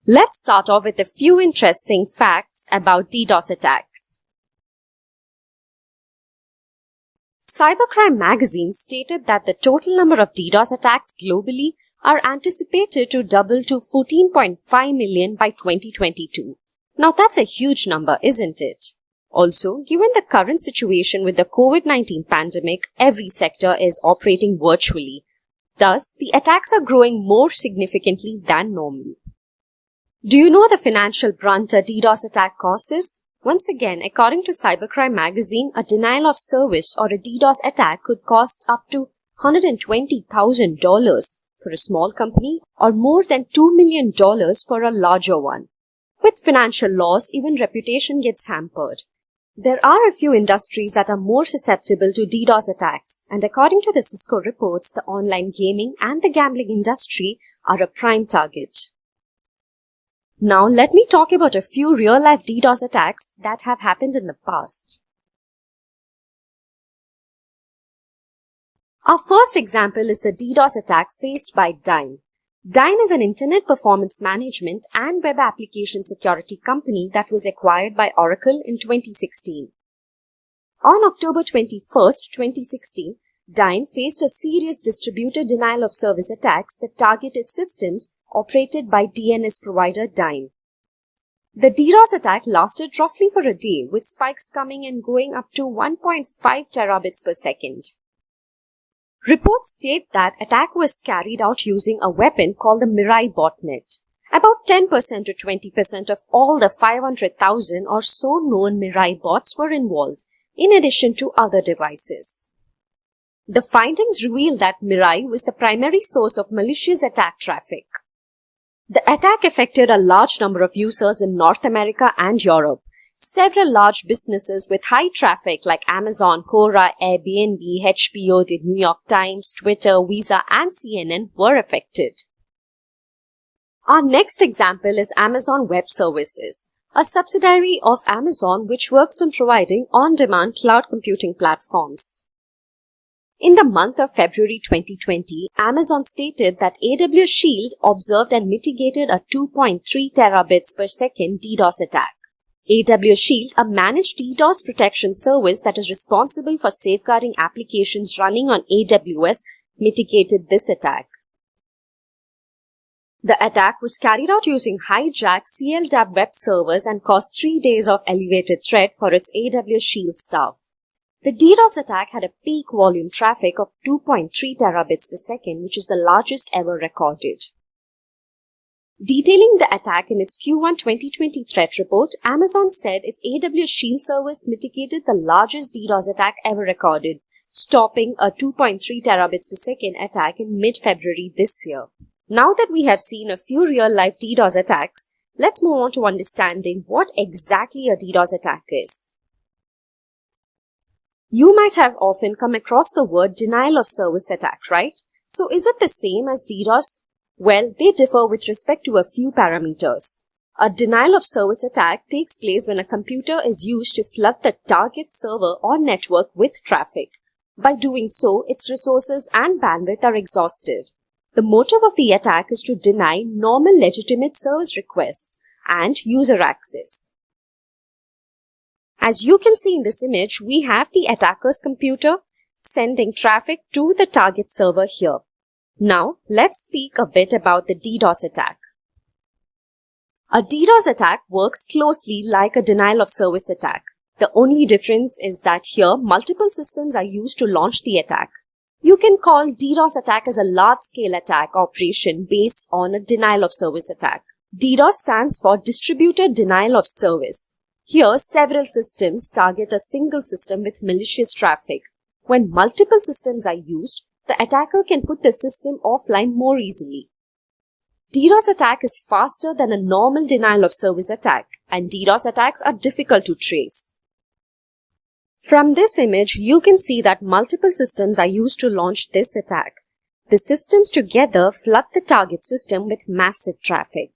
Let's start off with a few interesting facts about DDoS attacks. Cybercrime magazine stated that the total number of DDoS attacks globally are anticipated to double to 14.5 million by 2022. Now that's a huge number, isn't it? Also, given the current situation with the COVID-19 pandemic, every sector is operating virtually. Thus, the attacks are growing more significantly than normal. Do you know the financial brunt a DDoS attack causes? Once again, according to Cybercrime magazine, a denial of service or a DDoS attack could cost up to $120,000 for a small company or more than $2 million for a larger one. With financial loss, even reputation gets hampered. There are a few industries that are more susceptible to DDoS attacks, and according to the Cisco reports, the online gaming and the gambling industry are a prime target. Now let me talk about a few real-life DDoS attacks that have happened in the past. Our first example is the DDoS attack faced by Dyn. Dyn is an internet performance management and web application security company that was acquired by Oracle in 2016. On October 21st, 2016, Dyn faced a serious distributed denial of service attacks that targeted systems operated by DNS provider Dyn. The DDoS attack lasted roughly for a day, with spikes coming and going up to 1.5 terabits per second. Reports state that attack was carried out using a weapon called the Mirai botnet. About 10% to 20% of all the 500,000 or so known Mirai bots were involved, in addition to other devices. The findings reveal that Mirai was the primary source of malicious attack traffic. The attack affected a large number of users in North America and Europe. Several large businesses with high traffic like Amazon, Quora, Airbnb, HBO, the New York Times, Twitter, Visa, and CNN were affected. Our next example is Amazon Web Services, a subsidiary of Amazon which works on providing on-demand cloud computing platforms. In the month of February 2020, Amazon stated that AWS Shield observed and mitigated a 2.3 terabits per second DDoS attack. AWS Shield, a managed DDoS protection service that is responsible for safeguarding applications running on AWS, mitigated this attack. The attack was carried out using hijacked CLDAP web servers and caused 3 days of elevated threat for its AWS Shield staff. The DDoS attack had a peak volume traffic of 2.3 terabits per second, which is the largest ever recorded. Detailing the attack in its Q1 2020 threat report, Amazon said its AWS Shield service mitigated the largest DDoS attack ever recorded, stopping a 2.3 terabits per second attack in mid-February this year. Now that we have seen a few real-life DDoS attacks, let's move on to understanding what exactly a DDoS attack is. You might have often come across the word denial of service attack, right? So is it the same as DDoS? Well, they differ with respect to a few parameters. A denial of service attack takes place when a computer is used to flood the target server or network with traffic. By doing so, its resources and bandwidth are exhausted. The motive of the attack is to deny normal legitimate service requests and user access. As you can see in this image, we have the attacker's computer sending traffic to the target server here. Now, let's speak a bit about the DDoS attack. A DDoS attack works closely like a denial of service attack. The only difference is that here, multiple systems are used to launch the attack. You can call DDoS attack as a large-scale attack operation based on a denial of service attack. DDoS stands for Distributed Denial of Service. Here, several systems target a single system with malicious traffic. When multiple systems are used, the attacker can put the system offline more easily. DDoS attack is faster than a normal denial of service attack, and DDoS attacks are difficult to trace. From this image, you can see that multiple systems are used to launch this attack. The systems together flood the target system with massive traffic.